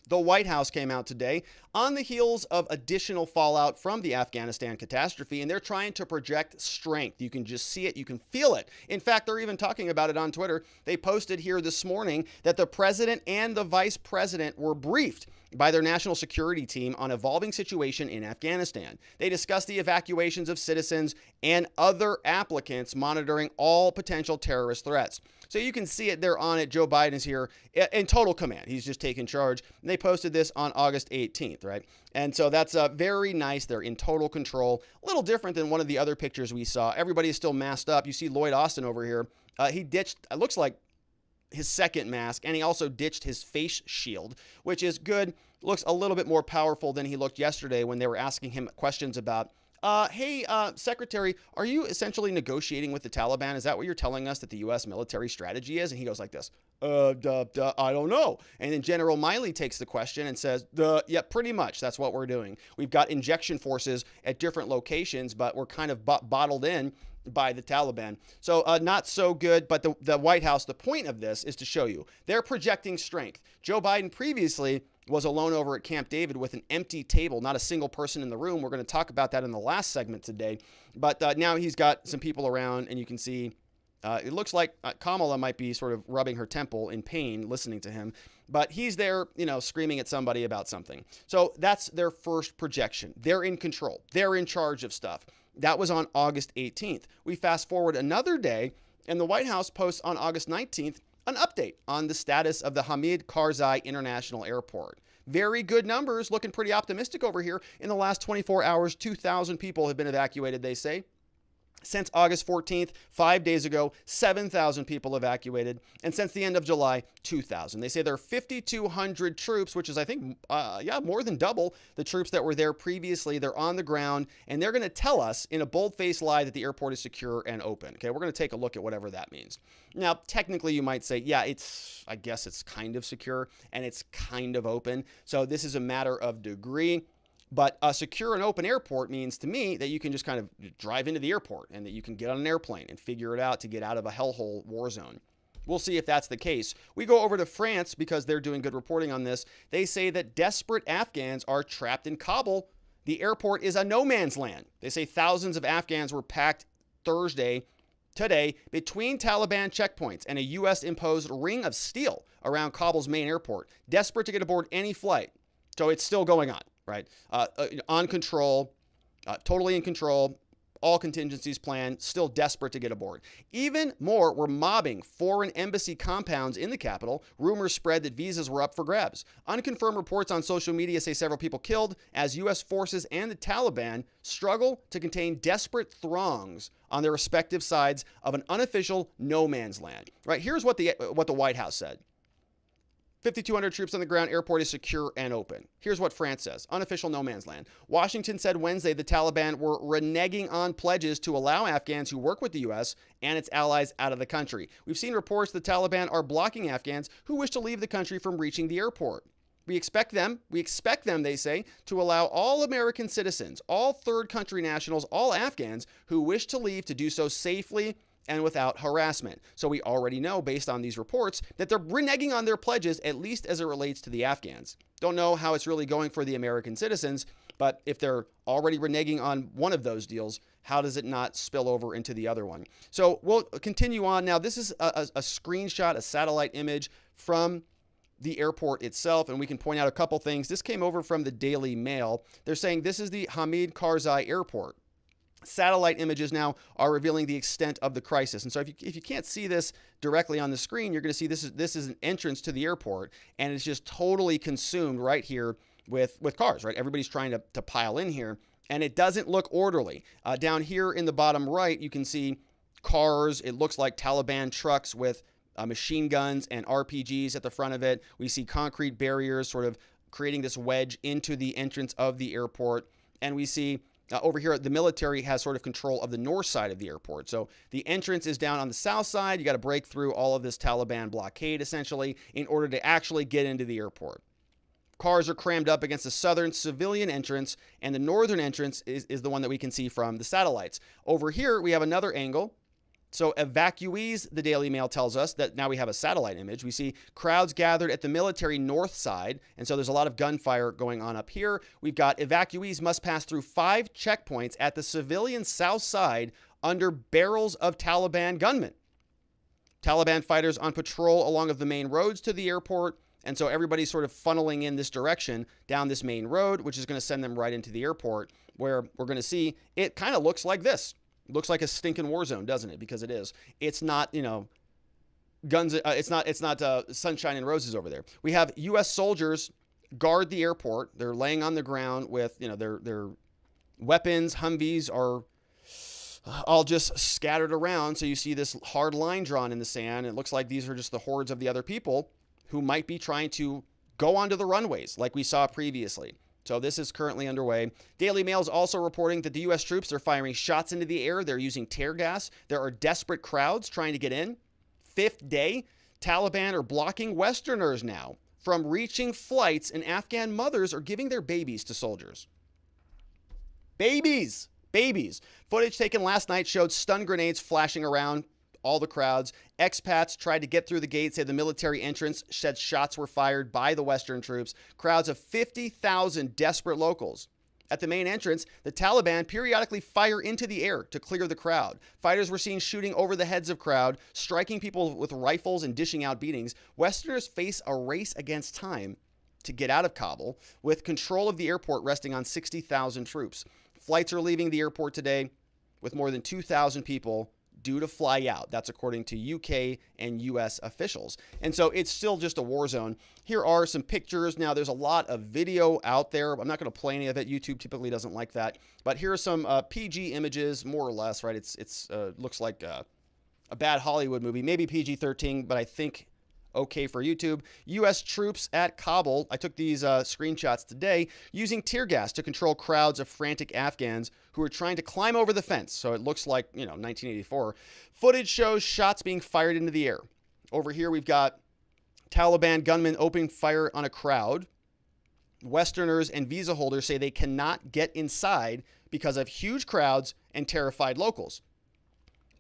The White House came out today on the heels of additional fallout from the Afghanistan catastrophe, and they're trying to project strength. You can just see it. You can feel it. In fact, they're even talking about it on Twitter. They posted here this morning that the president and the vice president were briefed by their national security team on evolving situation in Afghanistan. They discussed the evacuations of citizens and other applicants, monitoring all potential terrorist threats. So you can see it. They're on it. Joe Biden is here in total command. He's just taking charge. And they posted this on August 18th, right? And so that's very nice. They're in total control. A little different than one of the other pictures we saw. Everybody is still masked up. You see Lloyd Austin over here. He ditched, it looks like, his second mask, and he also ditched his face shield, which is good. Looks a little bit more powerful than he looked yesterday when they were asking him questions about, hey, Secretary, are you essentially negotiating with the Taliban? Is that what you're telling us that the U.S. military strategy is? And he goes like this, I don't know. And then General Miley takes the question and says, yeah, pretty much. That's what we're doing. We've got injection forces at different locations, but we're kind of bottled in by the Taliban. So not so good, but the White House, the point of this is to show you they're projecting strength. Joe Biden previously was alone over at Camp David with an empty table, not a single person in the room. We're going to talk about that in the last segment today. But now he's got some people around, and you can see it looks like Kamala might be sort of rubbing her temple in pain listening to him. But he's there, screaming at somebody about something. So that's their first projection. They're in control. They're in charge of stuff. That was on August 18th. We fast forward another day, and the White House posts on August 19th an update on the status of the Hamid Karzai International Airport. Very good numbers, looking pretty optimistic over here. In the last 24 hours, 2,000 people have been evacuated, they say. Since August 14th, 5 days ago, 7,000 people evacuated. And since the end of July, 2,000. They say there are 5,200 troops, which is, I think, more than double the troops that were there previously. They're on the ground, and they're going to tell us in a bold-faced lie that the airport is secure and open. Okay, we're going to take a look at whatever that means. Now, technically, you might say, yeah, I guess it's kind of secure, and it's kind of open. So this is a matter of degree. But a secure and open airport means to me that you can just kind of drive into the airport and that you can get on an airplane and figure it out to get out of a hellhole war zone. We'll see if that's the case. We go over to France because they're doing good reporting on this. They say that desperate Afghans are trapped in Kabul. The airport is a no man's land. They say thousands of Afghans were packed today, between Taliban checkpoints and a U.S.-imposed ring of steel around Kabul's main airport, desperate to get aboard any flight. So it's still going on. Right? On control, totally in control, all contingencies planned, still desperate to get aboard. Even more, we're mobbing foreign embassy compounds in the capital. Rumors spread that visas were up for grabs. Unconfirmed reports on social media say several people killed as U.S. forces and the Taliban struggle to contain desperate throngs on their respective sides of an unofficial no man's land. Right? Here's what the White House said. 5,200 troops on the ground. Airport is secure and open. Here's what France says. Unofficial no man's land. Washington said Wednesday the Taliban were reneging on pledges to allow Afghans who work with the U.S. and its allies out of the country. We've seen reports the Taliban are blocking Afghans who wish to leave the country from reaching the airport. We expect them, they say, to allow all American citizens, all third country nationals, all Afghans who wish to leave to do so safely and without harassment. So we already know, based on these reports, that they're reneging on their pledges, at least as it relates to the Afghans. Don't know how it's really going for the American citizens, but if they're already reneging on one of those deals, how does it not spill over into the other one? So we'll continue on. Now, this is a screenshot, a satellite image from the airport itself, and we can point out a couple things. This came over from the Daily Mail. They're saying this is the Hamid Karzai Airport. Satellite images now are revealing the extent of the crisis. And so if you can't see this directly on the screen, you're going to see this is an entrance to the airport, and it's just totally consumed right here with cars, right? Everybody's trying to pile in here, and it doesn't look orderly. Down here in the bottom right, you can see cars. It looks like Taliban trucks with machine guns and RPGs at the front of it. We see concrete barriers sort of creating this wedge into the entrance of the airport, and we see over here, the military has sort of control of the north side of the airport. So the entrance is down on the south side. You got to break through all of this Taliban blockade, essentially, in order to actually get into the airport. Cars are crammed up against the southern civilian entrance, and the northern entrance is the one that we can see from the satellites. Over here, we have another angle So evacuees, the Daily Mail tells us that now we have a satellite image. We see crowds gathered at the military north side. And so there's a lot of gunfire going on up here. We've got evacuees must pass through 5 checkpoints at the civilian south side under barrels of Taliban gunmen. Taliban fighters on patrol along of the main roads to the airport. And so everybody's sort of funneling in this direction down this main road, which is going to send them right into the airport, where we're going to see it kind of looks like this. Looks like a stinking war zone, doesn't it? Because it is. It's not, guns. It's not sunshine and roses over there. We have U.S. soldiers guard the airport. They're laying on the ground with, their weapons. Humvees are all just scattered around. So you see this hard line drawn in the sand. It looks like these are just the hordes of the other people who might be trying to go onto the runways like we saw previously. So this is currently underway. Daily Mail is also reporting that the U.S. troops are firing shots into the air. They're using tear gas. There are desperate crowds trying to get in. 5th day, Taliban are blocking Westerners now from reaching flights, and Afghan mothers are giving their babies to soldiers. Babies! Footage taken last night showed stun grenades flashing around all the crowds. Expats tried to get through the gate, say the military entrance said shots were fired by the Western troops. Crowds of 50,000 desperate locals. At the main entrance, the Taliban periodically fire into the air to clear the crowd. Fighters were seen shooting over the heads of crowd, striking people with rifles and dishing out beatings. Westerners face a race against time to get out of Kabul, with control of the airport resting on 60,000 troops. Flights are leaving the airport today with more than 2,000 people due to fly out. That's according to UK and US officials. And so it's still just a war zone. Here are some pictures. Now, there's a lot of video out there. I'm not going to play any of it. YouTube typically doesn't like that. But here are some PG images, more or less, right? It's looks like a bad Hollywood movie, maybe PG-13, but I think okay for YouTube. U.S. troops at Kabul. I took these screenshots today using tear gas to control crowds of frantic Afghans who are trying to climb over the fence. So it looks like, 1984. Footage shows shots being fired into the air. Over here, we've got Taliban gunmen opening fire on a crowd. Westerners and visa holders say they cannot get inside because of huge crowds and terrified locals.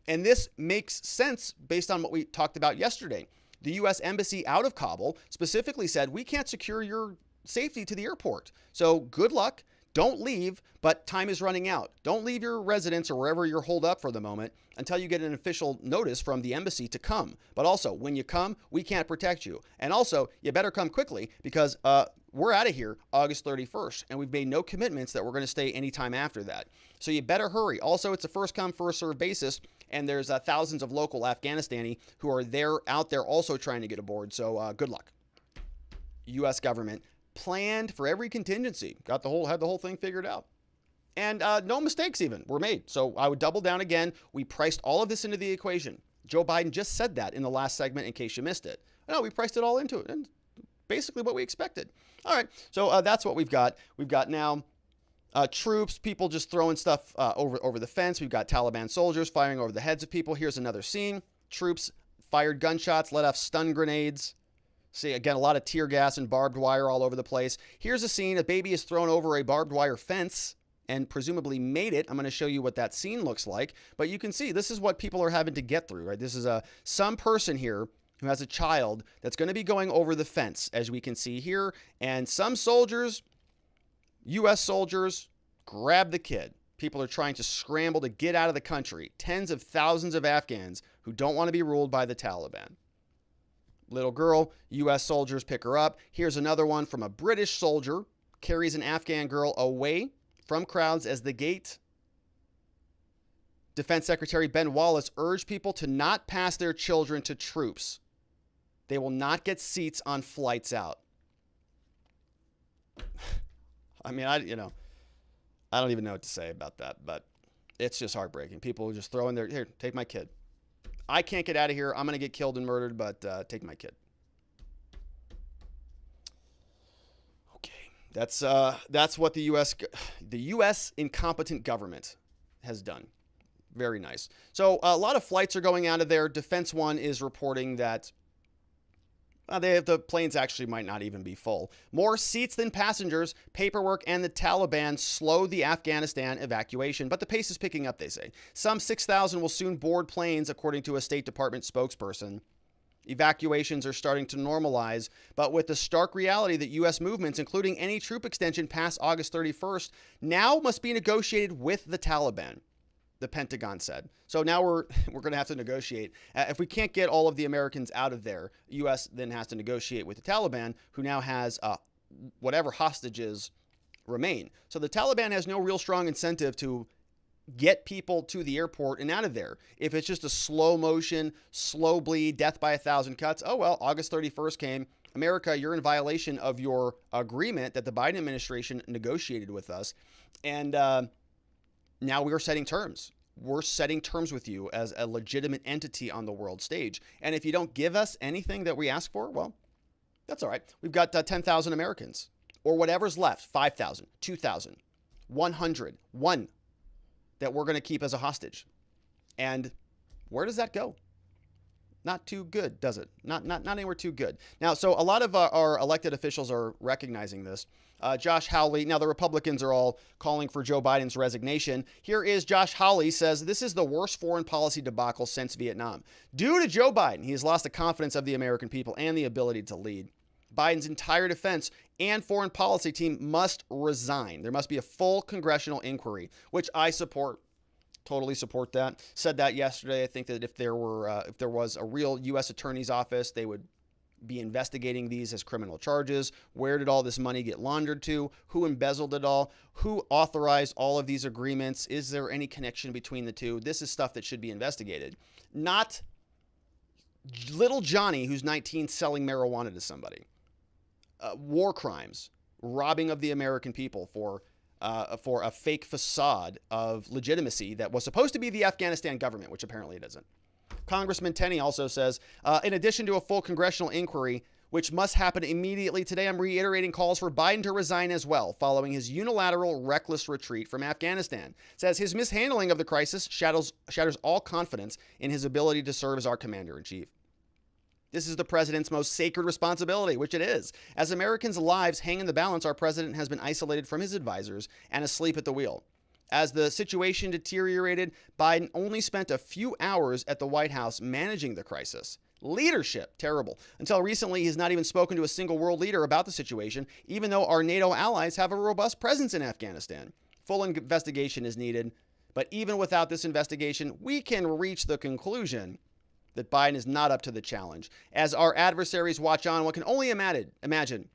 And this makes sense based on what we talked about yesterday. The U.S. Embassy out of Kabul specifically said, we can't secure your safety to the airport. So good luck. Don't leave, but time is running out. Don't leave your residence or wherever you're holed up for the moment until you get an official notice from the embassy to come. But also, when you come, we can't protect you. And also, you better come quickly because we're out of here August 31st, and we've made no commitments that we're going to stay anytime after that. So you better hurry. Also, it's a first come, first served basis, and there's thousands of local Afghanistani who are out there also trying to get aboard. So good luck. U.S. government planned for every contingency, had the whole thing figured out. And no mistakes even were made. So I would double down again. We priced all of this into the equation. Joe Biden just said that in the last segment in case you missed it. No, we priced it all into it. And basically what we expected. All right. So that's what we've got. We've got now troops, people just throwing stuff over the fence. We've got Taliban soldiers firing over the heads of people. Here's another scene. Troops fired gunshots, let off stun grenades. See, again, a lot of tear gas and barbed wire all over the place. Here's a scene. A baby is thrown over a barbed wire fence and presumably made it. I'm going to show you what that scene looks like. But you can see this is what people are having to get through, right? This is some person here who has a child that's going to be going over the fence, as we can see here. And some soldiers, U.S. soldiers, grab the kid. People are trying to scramble to get out of the country. Tens of thousands of Afghans who don't want to be ruled by the Taliban. Little girl, U.S. soldiers pick her up. Here's another one from a British soldier, carries an Afghan girl away from crowds as the gate. Defense Secretary Ben Wallace urged people to not pass their children to troops. They will not get seats on flights out. I mean, I don't even know what to say about that, but it's just heartbreaking. People just throw in their, here, take my kid. I can't get out of here. I'm going to get killed and murdered, but take my kid. Okay, that's what the U.S. incompetent government has done. Very nice. So a lot of flights are going out of there. Defense One is reporting that The planes actually might not even be full. More seats than passengers, paperwork, and the Taliban slow the Afghanistan evacuation, but the pace is picking up, they say. Some 6,000 will soon board planes, according to a State Department spokesperson. Evacuations are starting to normalize, but with the stark reality that U.S. movements, including any troop extension past August 31st, now must be negotiated with the Taliban, the Pentagon said. So now we're going to have to negotiate. If we can't get all of the Americans out of there, U.S. then has to negotiate with the Taliban, who now has whatever hostages remain. So the Taliban has no real strong incentive to get people to the airport and out of there. If it's just a slow motion, slow bleed, death by 1,000 cuts, oh well, August 31st came. America, you're in violation of your agreement that the Biden administration negotiated with us. And now we are setting terms. We're setting terms with you as a legitimate entity on the world stage. And if you don't give us anything that we ask for, well, that's all right. We've got 10,000 Americans or whatever's left, 5,000, 2,000, 100, 1 that we're going to keep as a hostage. And where does that go? Not too good, does it? Not anywhere too good. Now, so a lot of our elected officials are recognizing this. Josh Hawley, now the Republicans are all calling for Joe Biden's resignation. Here is Josh Hawley says, this is the worst foreign policy debacle since Vietnam. Due to Joe Biden, he has lost the confidence of the American people and the ability to lead. Biden's entire defense and foreign policy team must resign. There must be a full congressional inquiry, which I support. Totally support that. Said that yesterday. I think that if there was a real U.S. attorney's office, they would be investigating these as criminal charges. Where did all this money get laundered to? Who embezzled it all? Who authorized all of these agreements? Is there any connection between the two? This is stuff that should be investigated. Not little Johnny, who's 19, selling marijuana to somebody. War crimes, robbing of the American people for a fake facade of legitimacy that was supposed to be the Afghanistan government, which apparently it isn't. Congressman Tenney also says, in addition to a full congressional inquiry, which must happen immediately today, I'm reiterating calls for Biden to resign as well, following his unilateral, reckless retreat from Afghanistan. Says his mishandling of the crisis shatters all confidence in his ability to serve as our commander-in-chief. This is the president's most sacred responsibility, which it is. As Americans' lives hang in the balance, our president has been isolated from his advisors and asleep at the wheel. As the situation deteriorated, Biden only spent a few hours at the White House managing the crisis. Leadership, terrible. Until recently, he's not even spoken to a single world leader about the situation, even though our NATO allies have a robust presence in Afghanistan. Full investigation is needed, but even without this investigation, we can reach the conclusion that Biden is not up to the challenge. As our adversaries watch on, one can only imagine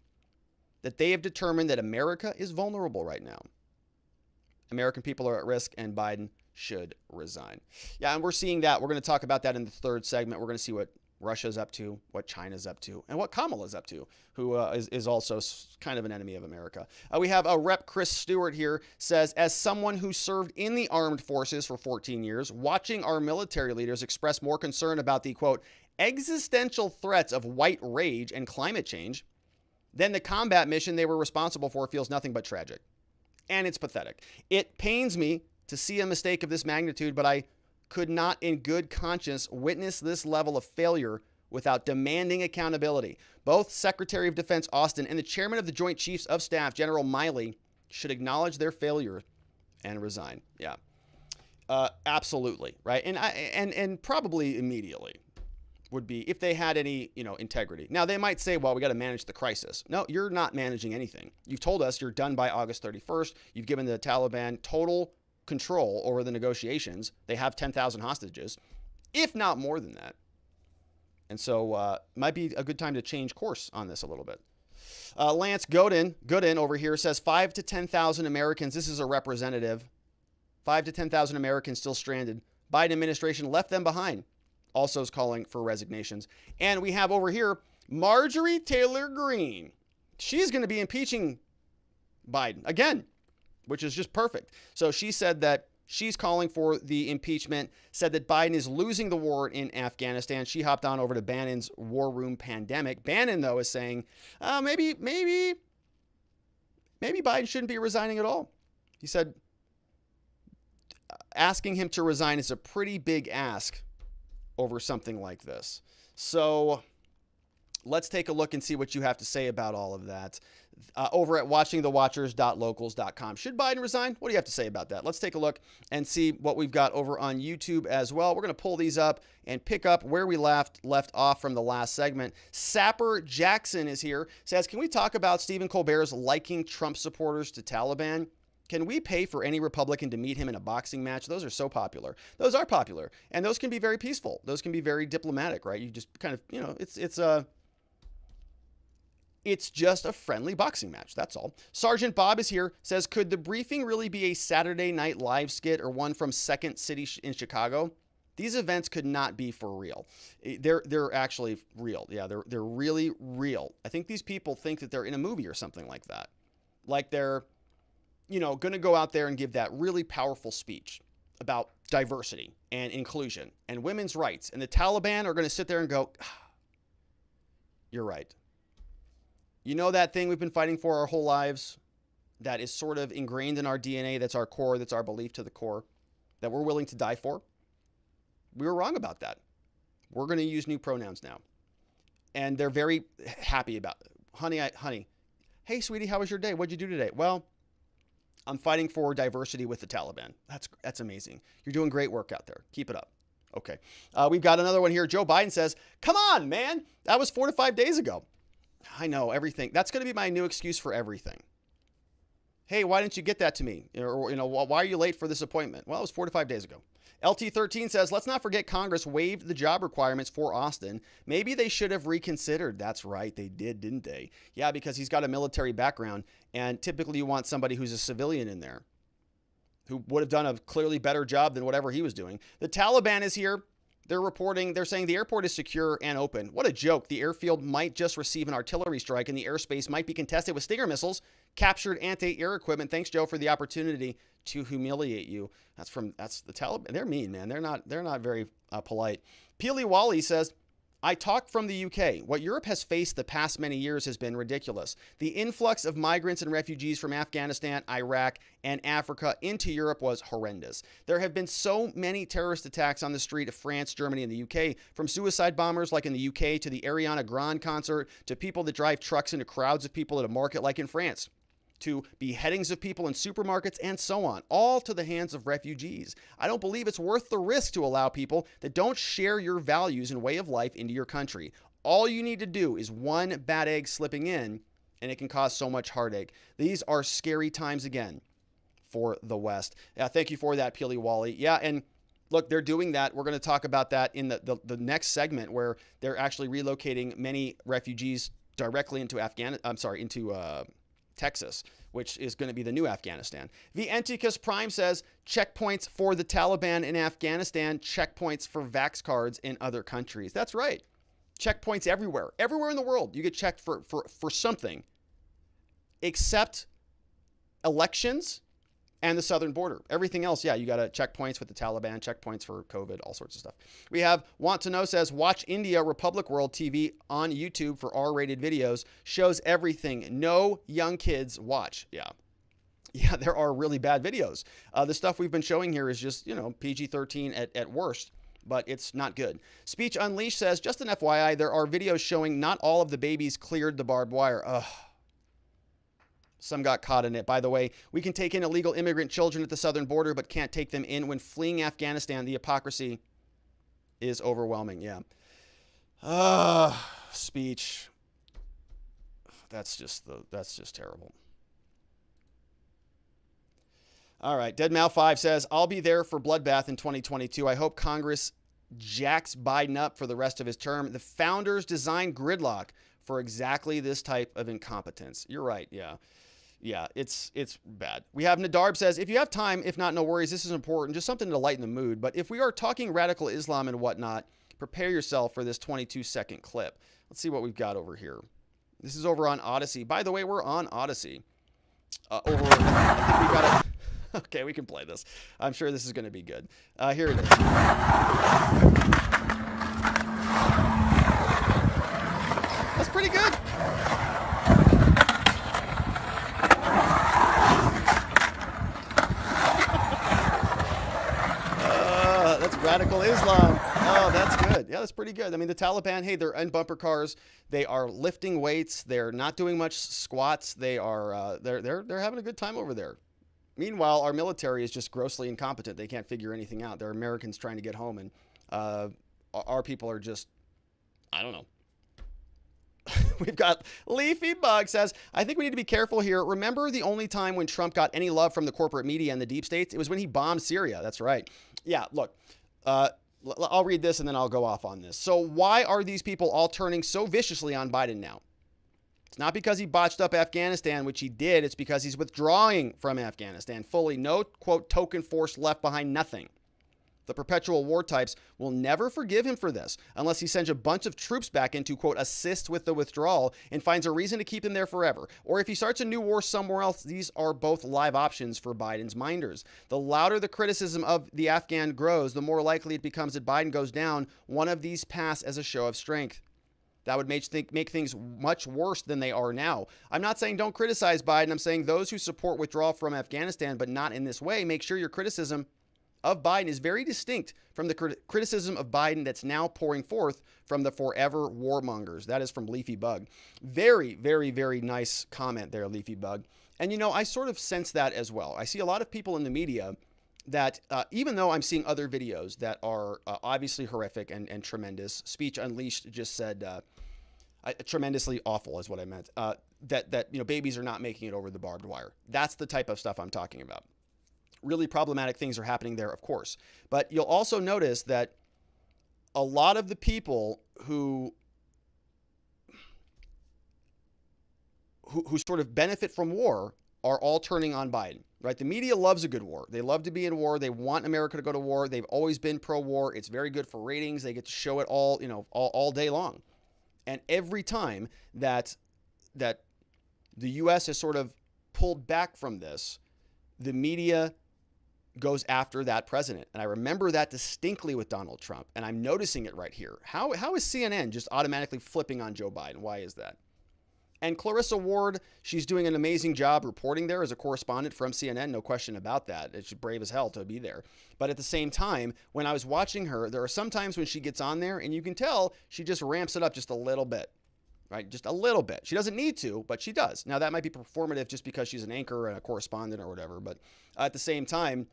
that they have determined that America is vulnerable right now. American people are at risk, and Biden should resign. Yeah, and we're seeing that. We're going to talk about that in the third segment. We're going to see what Russia's up to, what China's up to, and what Kamala's up to, who is also kind of an enemy of America. We have Rep. Chris Stewart here, says, as someone who served in the armed forces for 14 years, watching our military leaders express more concern about the, quote, existential threats of white rage and climate change than the combat mission they were responsible for feels nothing but tragic. And it's pathetic. It pains me to see a mistake of this magnitude, but I could not in good conscience witness this level of failure without demanding accountability. Both Secretary of Defense Austin and the chairman of the Joint Chiefs of Staff, General Miley, should acknowledge their failure and resign. Yeah, absolutely. Right. And probably immediately would be if they had any, integrity. Now they might say, well, we got to manage the crisis. No, you're not managing anything. You've told us you're done by August 31st. You've given the Taliban total control over the negotiations. They have 10,000 hostages, if not more than that. And so might be a good time to change course on this a little bit. Lance Gooden over here says 5 to 10,000 Americans. This is a representative. 5 to 10,000 Americans still stranded. Biden administration left them behind. Also is calling for resignations. And we have over here Marjorie Taylor Greene. She's going to be impeaching Biden again, which is just perfect. So she said that she's calling for the impeachment, said that Biden is losing the war in Afghanistan. She hopped on over to Bannon's War Room Pandemic. Bannon, though, is saying maybe Biden shouldn't be resigning at all. He said asking him to resign is a pretty big ask over something like this. So Let's take a look and see what you have to say about all of that over at watchingthewatchers.locals.com. Should Biden resign? What do you have to say about that? Let's take a look and see what we've got over on YouTube as well. We're going to pull these up and pick up where we left off from the last segment. Sapper Jackson is here. Says, can we talk about Stephen Colbert's liking Trump supporters to Taliban? Can we pay for any Republican to meet him in a boxing match? Those are so popular. Those are popular. And those can be very peaceful. Those can be very diplomatic, right? You just kind of, it's just a friendly boxing match. That's all. Sergeant Bob is here. Says, could the briefing really be a Saturday Night Live skit or one from Second City in Chicago? These events could not be for real. They're actually real. Yeah, they're really real. I think these people think that they're in a movie or something like that. Like they're, going to go out there and give that really powerful speech about diversity and inclusion and women's rights. And the Taliban are going to sit there and go, you're right. You know that thing we've been fighting for our whole lives that is sort of ingrained in our DNA, that's our core, that's our belief to the core, that we're willing to die for? We were wrong about that. We're going to use new pronouns now. And they're very happy about it. Honey, hey, sweetie, how was your day? What'd you do today? Well, I'm fighting for diversity with the Taliban. That's amazing. You're doing great work out there. Keep it up. Okay. We've got another one here. Joe Biden says, come on, man. That was 4 to 5 days ago. I know everything. That's going to be my new excuse for everything. Hey, why didn't you get that to me? Or, why are you late for this appointment? Well, it was 4 to 5 days ago. LT13 says, let's not forget Congress waived the job requirements for Austin. Maybe they should have reconsidered. That's right. They did, didn't they? Yeah, because he's got a military background. And typically you want somebody who's a civilian in there who would have done a clearly better job than whatever he was doing. The Taliban is here. They're saying the airport is secure and open. What a joke. The airfield might just receive an artillery strike and the airspace might be contested with Stinger missiles, captured anti-air equipment. Thanks, Joe, for the opportunity to humiliate you. That's the Taliban. They're mean, man. They're not very polite. Peely Wally says, I talk from the UK. What Europe has faced the past many years has been ridiculous. The influx of migrants and refugees from Afghanistan, Iraq, and Africa into Europe was horrendous. There have been so many terrorist attacks on the street of France, Germany, and the UK, from suicide bombers like in the UK to the Ariana Grande concert, to people that drive trucks into crowds of people at a market like in France, to beheadings of people in supermarkets, and so on, all to the hands of refugees. I don't believe it's worth the risk to allow people that don't share your values and way of life into your country. All you need to do is one bad egg slipping in, and it can cause so much heartache. These are scary times again for the West. Thank you for that, Peely Wally. Yeah, and look, they're doing that. We're going to talk about that in the next segment, where they're actually relocating many refugees directly into Texas, which is going to be the new Afghanistan. The Anticus Prime says, checkpoints for the Taliban in Afghanistan, checkpoints for vax cards in other countries. That's right. Checkpoints everywhere. Everywhere in the world, you get checked for something, except elections and the southern border. Everything else, yeah, you got to checkpoints with the Taliban, checkpoints for COVID, all sorts of stuff. We have Want to Know says, watch India Republic World TV on YouTube for R-rated videos. Shows everything. No young kids watch. Yeah, there are really bad videos. The stuff we've been showing here is just, PG-13 at worst, but it's not good. Speech Unleashed says, just an FYI, there are videos showing not all of the babies cleared the barbed wire. Ugh. Some got caught in it. By the way, we can take in illegal immigrant children at the southern border, but can't take them in when fleeing Afghanistan. The hypocrisy is overwhelming. Yeah. Speech. That's just terrible. All right. Deadmau5 says, I'll be there for bloodbath in 2022. I hope Congress jacks Biden up for the rest of his term. The founders designed gridlock for exactly this type of incompetence. You're right. Yeah. Yeah, it's bad. We have Nadarb says, if you have time, if not, no worries. This is important. Just something to lighten the mood. But if we are talking radical Islam and whatnot, prepare yourself for this 22-second clip. Let's see what we've got over here. This is over on Odyssey. By the way, we're on Odyssey. I think we got it. Okay, we can play this. I'm sure this is going to be good. Here it is. That's pretty good. That's radical Islam. Oh, that's good. Yeah, that's pretty good. I mean, the Taliban, hey, they're in bumper cars. They are lifting weights. They're not doing much squats. They're having a good time over there. Meanwhile, our military is just grossly incompetent. They can't figure anything out. They're Americans trying to get home, and our people are just, I don't know. We've got Leafy Bug says, I think we need to be careful here. Remember the only time when Trump got any love from the corporate media and the deep states? It was when he bombed Syria. That's right. Yeah, look, I'll read this and then I'll go off on this. So why are these people all turning so viciously on Biden now? It's not because he botched up Afghanistan, which he did. It's because he's withdrawing from Afghanistan fully. No, quote, token force left behind, nothing. The perpetual war types will never forgive him for this unless he sends a bunch of troops back in to, quote, assist with the withdrawal and finds a reason to keep him there forever. Or if he starts a new war somewhere else, these are both live options for Biden's minders. The louder the criticism of the Afghan grows, the more likely it becomes that Biden goes down one of these paths as a show of strength. That would make things much worse than they are now. I'm not saying don't criticize Biden. I'm saying those who support withdrawal from Afghanistan, but not in this way, make sure your criticism of Biden is very distinct from the criticism of Biden that's now pouring forth from the forever warmongers. That is from Leafy Bug. Very, very, very nice comment there, Leafy Bug. And, you know, I sort of sense that as well. I see a lot of people in the media that even though I'm seeing other videos that are obviously horrific and tremendous, Speech Unleashed just said tremendously awful is what I meant, that you know, babies are not making it over the barbed wire. That's the type of stuff I'm talking about. Really problematic things are happening there, of course. But you'll also notice that a lot of the people who sort of benefit from war are all turning on Biden, right? The media loves a good war. They love to be in war. They want America to go to war. They've always been pro-war. It's very good for ratings. They get to show it all, you know, all day long. And every time that the U.S. has sort of pulled back from this, the media goes after that president. And I remember that distinctly with Donald Trump. And I'm noticing it right here. How is CNN just automatically flipping on Joe Biden? Why is that? And Clarissa Ward, she's doing an amazing job reporting there as a correspondent from CNN. No question about that. It's brave as hell to be there. But at the same time, when I was watching her, there are some times when she gets on there and you can tell she just ramps it up just a little bit. Right? Just a little bit. She doesn't need to, but she does. Now, that might be performative just because she's an anchor and a correspondent or whatever. But at the same time,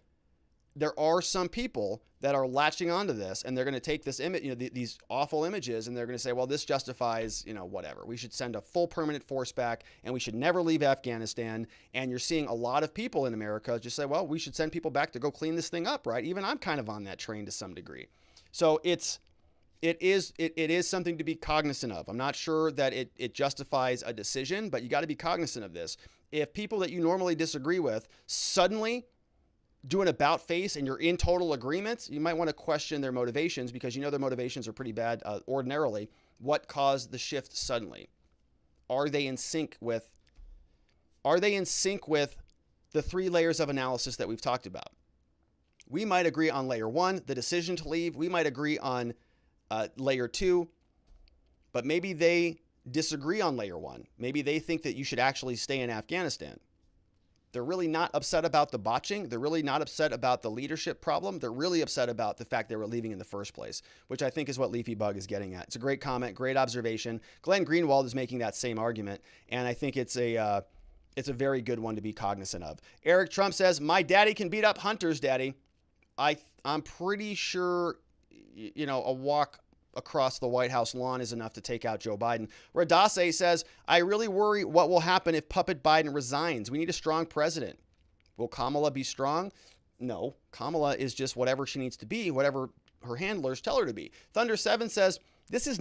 there are some people that are latching onto this and they're going to take this image, you know, these awful images, and they're going to say, well, this justifies, you know, whatever. We should send a full permanent force back and we should never leave Afghanistan. And you're seeing a lot of people in America just say, well, we should send people back to go clean this thing up, right? Even I'm kind of on that train to some degree. So it is something to be cognizant of. I'm not sure that it justifies a decision, but you got to be cognizant of this. If people that you normally disagree with suddenly do an about face and you're in total agreement, you might want to question their motivations, because you know their motivations are pretty bad ordinarily. What caused the shift suddenly? Are they in sync with the three layers of analysis that we've talked about? We might agree on layer one, the decision to leave. We might agree on layer two, but maybe they disagree on layer one. Maybe they think that you should actually stay in Afghanistan. They're really not upset about the botching. They're really not upset about the leadership problem. They're really upset about the fact they were leaving in the first place, which I think is what Leafy Bug is getting at. It's a great comment, great observation. Glenn Greenwald is making that same argument, and I think it's a very good one to be cognizant of. Eric Trump says, my daddy can beat up hunters, daddy. I'm pretty sure, you know, a walk across the White House lawn is enough to take out Joe Biden. Radase says, I really worry what will happen if Puppet Biden resigns. We need a strong president. Will Kamala be strong? No, Kamala is just whatever she needs to be, whatever her handlers tell her to be. Thunder 7 says, this is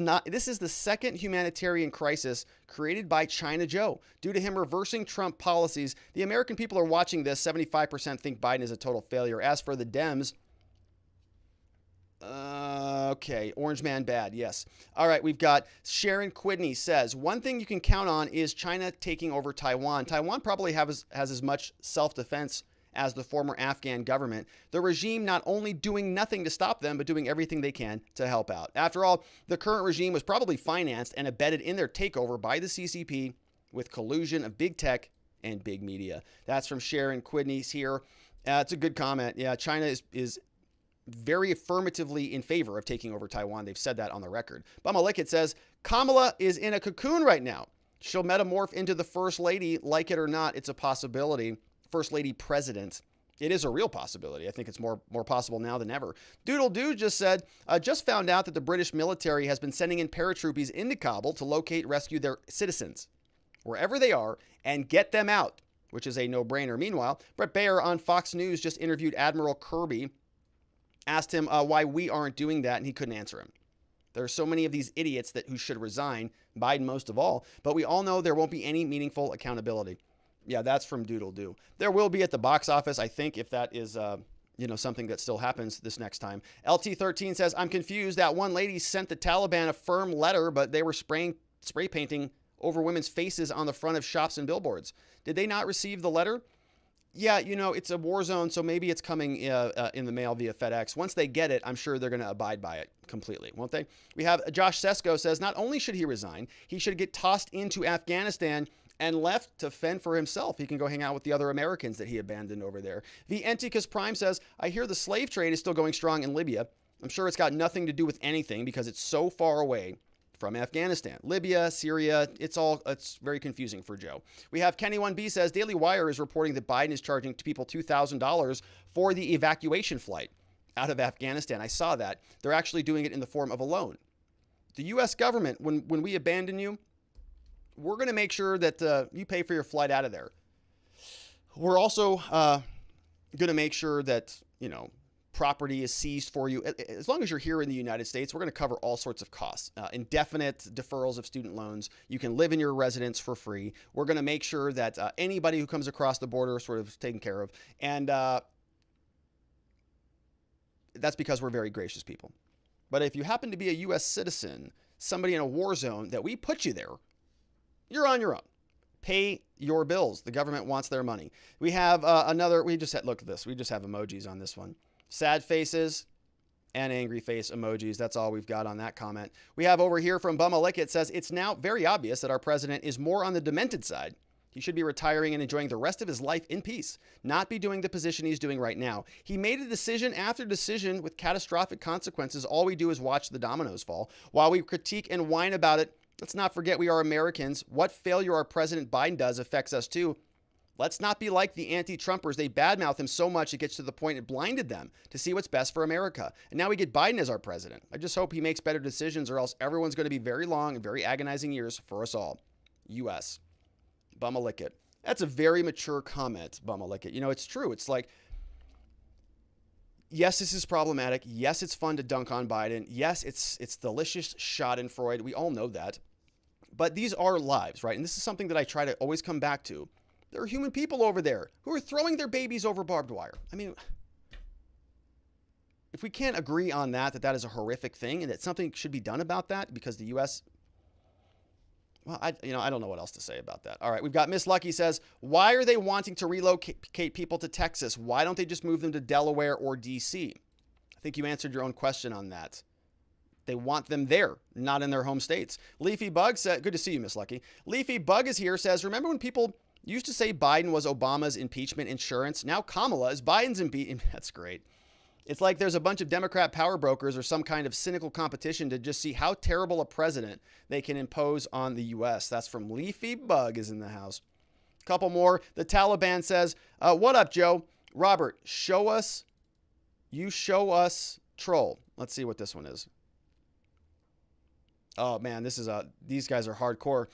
the second humanitarian crisis created by China Joe. Due to him reversing Trump policies, the American people are watching this. 75% think Biden is a total failure. As for the Dems, okay, Orange Man bad, yes. All right, we've got Sharon Quidney says, one thing you can count on is China taking over Taiwan. Taiwan probably has as much self-defense as the former Afghan government. The regime not only doing nothing to stop them, but doing everything they can to help out. After all, the current regime was probably financed and abetted in their takeover by the CCP with collusion of big tech and big media. That's from Sharon Quidney's here. It's a good comment. Yeah, China is very affirmatively in favor of taking over Taiwan. They've said that on the record. Bumalickit says, Kamala is in a cocoon right now. She'll metamorph into the first lady. Like it or not, it's a possibility. First lady president. It is a real possibility. I think it's more possible now than ever. Doodle Dude just said, just found out that the British military has been sending in paratroopies into Kabul to locate, rescue their citizens, wherever they are, and get them out, which is a no-brainer. Meanwhile, Brett Baer on Fox News just interviewed Admiral Kirby, asked him why we aren't doing that, and he couldn't answer him. There are so many of these idiots who should resign, Biden most of all, but we all know there won't be any meaningful accountability. Yeah, that's from Doodle Doo. There will be at the box office, I think, if that is something that still happens this next time. LT13 says, I'm confused. That one lady sent the Taliban a firm letter, but they were spray painting over women's faces on the front of shops and billboards. Did they not receive the letter? Yeah, it's a war zone, so maybe it's coming in the mail via FedEx. Once they get it, I'm sure they're going to abide by it completely, won't they? We have Josh Sesko says, not only should he resign, he should get tossed into Afghanistan and left to fend for himself. He can go hang out with the other Americans that he abandoned over there. The Enticus Prime says, I hear the slave trade is still going strong in Libya. I'm sure it's got nothing to do with anything because it's so far away from Afghanistan. Libya, Syria, it's very confusing for Joe. We have Kenny1B says, Daily Wire is reporting that Biden is charging people $2,000 for the evacuation flight out of Afghanistan. I saw that. They're actually doing it in the form of a loan. The U.S. government, when we abandon you, we're going to make sure that you pay for your flight out of there. We're also going to make sure that, property is seized for you. As long as you're here in the United States, we're going to cover all sorts of costs. Indefinite deferrals of student loans. You can live in your residence for free. We're going to make sure that anybody who comes across the border is sort of taken care of. And that's because we're very gracious people. But if you happen to be a U.S. citizen, somebody in a war zone that we put you there, you're on your own. Pay your bills. The government wants their money. We have look at this. We just have emojis on this one. Sad faces and angry face emojis. That's all we've got on that comment. We have over here from Bumalick. It says, it's now very obvious that our president is more on the demented side. He should be retiring and enjoying the rest of his life in peace, not be doing the position he's doing right now. He made a decision after decision with catastrophic consequences. All we do is watch the dominoes fall. While we critique and whine about it, let's not forget we are Americans. What failure our President Biden does affects us too. Let's not be like the anti-Trumpers. They badmouth him so much it gets to the point it blinded them to see what's best for America. And now we get Biden as our president. I just hope he makes better decisions or else everyone's going to be very long and very agonizing years for us all. U.S. Bumalickit. That's a very mature comment, Bumalickit. It's true. It's like, yes, this is problematic. Yes, it's fun to dunk on Biden. Yes, it's delicious schadenfreude. We all know that. But these are lives, right? And this is something that I try to always come back to. There are human people over there who are throwing their babies over barbed wire. I mean, if we can't agree on that is a horrific thing and that something should be done about that because the U.S., well, I don't know what else to say about that. All right, we've got Miss Lucky says, why are they wanting to relocate people to Texas? Why don't they just move them to Delaware or D.C.? I think you answered your own question on that. They want them there, not in their home states. Leafy Bug said, good to see you, Miss Lucky. Leafy Bug is here, says, remember when people used to say Biden was Obama's impeachment insurance? Now Kamala is Biden's impeachment. That's great. It's like there's a bunch of Democrat power brokers or some kind of cynical competition to just see how terrible a president they can impose on the U.S. That's from Leafy Bug is in the house. Couple more. The Taliban says, what up, Joe? Robert, show us troll. Let's see what this one is. Oh man, these guys are hardcore.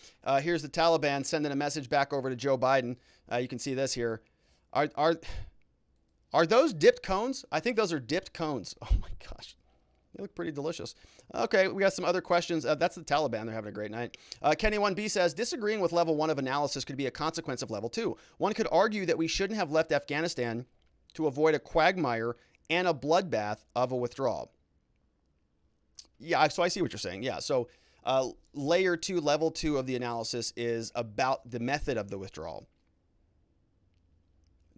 Here's the Taliban sending a message back over to Joe Biden. You can see this here. Are those dipped cones? I think those are dipped cones. Oh my gosh. They look pretty delicious. Okay, we got some other questions. That's the Taliban. They're having a great night. Kenny1B says, disagreeing with level 1 of analysis could be a consequence of level 2. One could argue that we shouldn't have left Afghanistan to avoid a quagmire and a bloodbath of a withdrawal. Yeah, so I see what you're saying. Yeah, so layer 2, level 2 of the analysis is about the method of the withdrawal.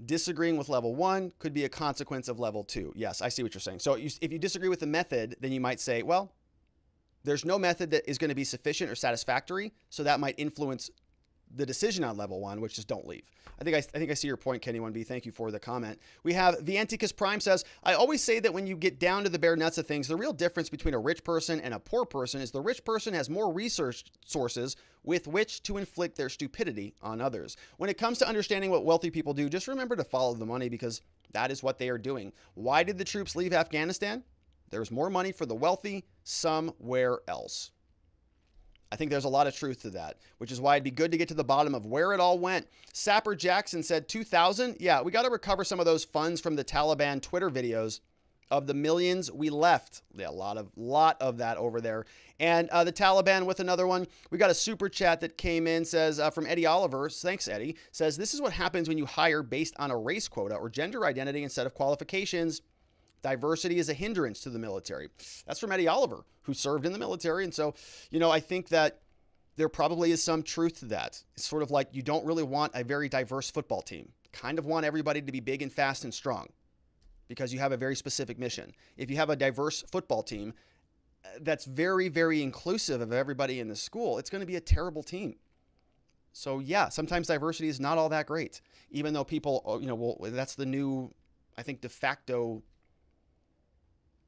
Disagreeing with level 1 could be a consequence of level 2. Yes, I see what you're saying. So if you disagree with the method, then you might say, well, there's no method that is going to be sufficient or satisfactory, so that might influence the decision on level 1, which is don't leave. I think I see your point, Kenny 1B. Thank you for the comment. We have Vianticus Prime says, I always say that when you get down to the bare nuts of things, the real difference between a rich person and a poor person is the rich person has more research sources with which to inflict their stupidity on others. When it comes to understanding what wealthy people do, just remember to follow the money, because that is what they are doing. Why did the troops leave Afghanistan? There's more money for the wealthy somewhere else. I think there's a lot of truth to that, which is why it'd be good to get to the bottom of where it all went. Sapper Jackson said 2000. Yeah, we got to recover some of those funds from the Taliban Twitter videos of the millions we left. Yeah, a lot of that over there. And the Taliban with another one. We got a super chat that came in, says from Eddie Oliver. Thanks, Eddie. Says, this is what happens when you hire based on a race quota or gender identity instead of qualifications. Diversity is a hindrance to the military. That's from Eddie Oliver, who served in the military. And so, I think that there probably is some truth to that. It's sort of like you don't really want a very diverse football team. Kind of want everybody to be big and fast and strong because you have a very specific mission. If you have a diverse football team that's very, very inclusive of everybody in the school, it's going to be a terrible team. So yeah, sometimes diversity is not all that great, even though people, that's the new, I think, de facto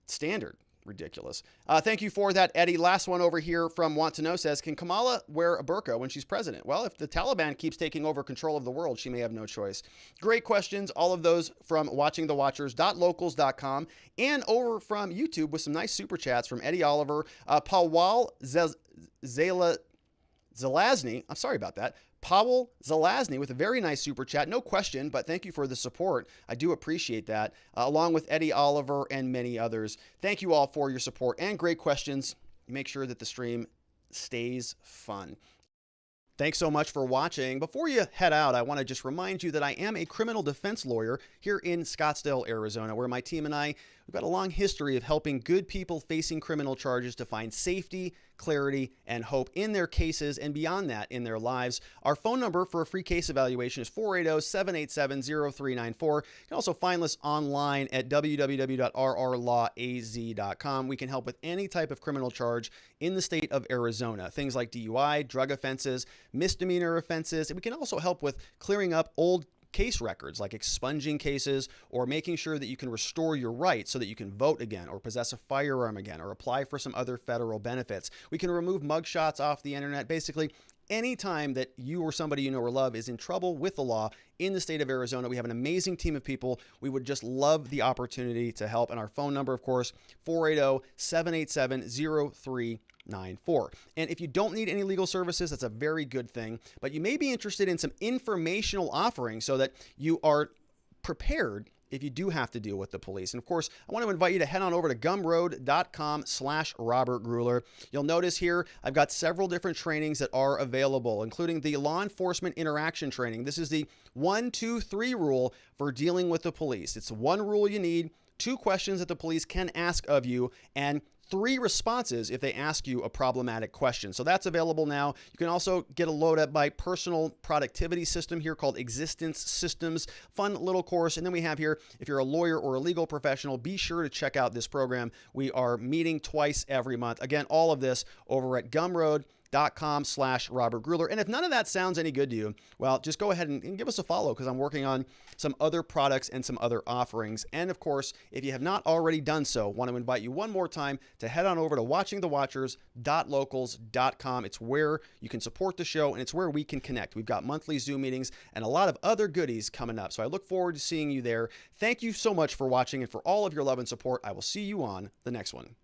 standard. Ridiculous. Thank you for that, Eddie. Last one over here from Want to Know says, can Kamala wear a burqa when she's president? Well, if the Taliban keeps taking over control of the world, she may have no choice. Great questions. All of those from watchingthewatchers.locals.com and over from YouTube with some nice super chats from Eddie Oliver, Pawal Zelazny. I'm sorry about that. Powell Zelazny with a very nice super chat. No question, but thank you for the support. I do appreciate that, along with Eddie Oliver and many others. Thank you all for your support and great questions. Make sure that the stream stays fun. Thanks so much for watching. Before you head out, I want to just remind you that I am a criminal defense lawyer here in Scottsdale, Arizona, where my team and we've got a long history of helping good people facing criminal charges to find safety, clarity, and hope in their cases and beyond that in their lives. Our phone number for a free case evaluation is 480-787-0394. You can also find us online at www.rrlawaz.com. We can help with any type of criminal charge in the state of Arizona. Things like DUI, drug offenses, misdemeanor offenses. And we can also help with clearing up old case records, like expunging cases or making sure that you can restore your rights so that you can vote again or possess a firearm again or apply for some other federal benefits. We can remove mugshots off the internet. Basically, anytime that you or somebody you know or love is in trouble with the law in the state of Arizona, we have an amazing team of people. We would just love the opportunity to help. And our phone number, of course, 480-787-0394. And if you don't need any legal services, that's a very good thing, but you may be interested in some informational offerings so that you are prepared if you do have to deal with the police. And of course, I want to invite you to head on over to gumroad.com/Robert Gruler. You'll notice here, I've got several different trainings that are available, including the law enforcement interaction training. This is the 1, 2, 3 rule for dealing with the police. It's one rule you need, 2 questions that the police can ask of you, and 3 responses if they ask you a problematic question. So that's available now. You can also get a load at my personal productivity system here called Existence Systems. Fun little course. And then we have here, if you're a lawyer or a legal professional, be sure to check out this program. We are meeting twice every month. Again, all of this over at gumroad.com/Robert Gruler. And if none of that sounds any good to you, well, just go ahead and give us a follow, because I'm working on some other products and some other offerings. And of course, if you have not already done so, want to invite you one more time to head on over to watchingthewatchers.locals.com. It's where you can support the show, and it's where we can connect. We've got monthly Zoom meetings and a lot of other goodies coming up. So I look forward to seeing you there. Thank you so much for watching and for all of your love and support. I will see you on the next one.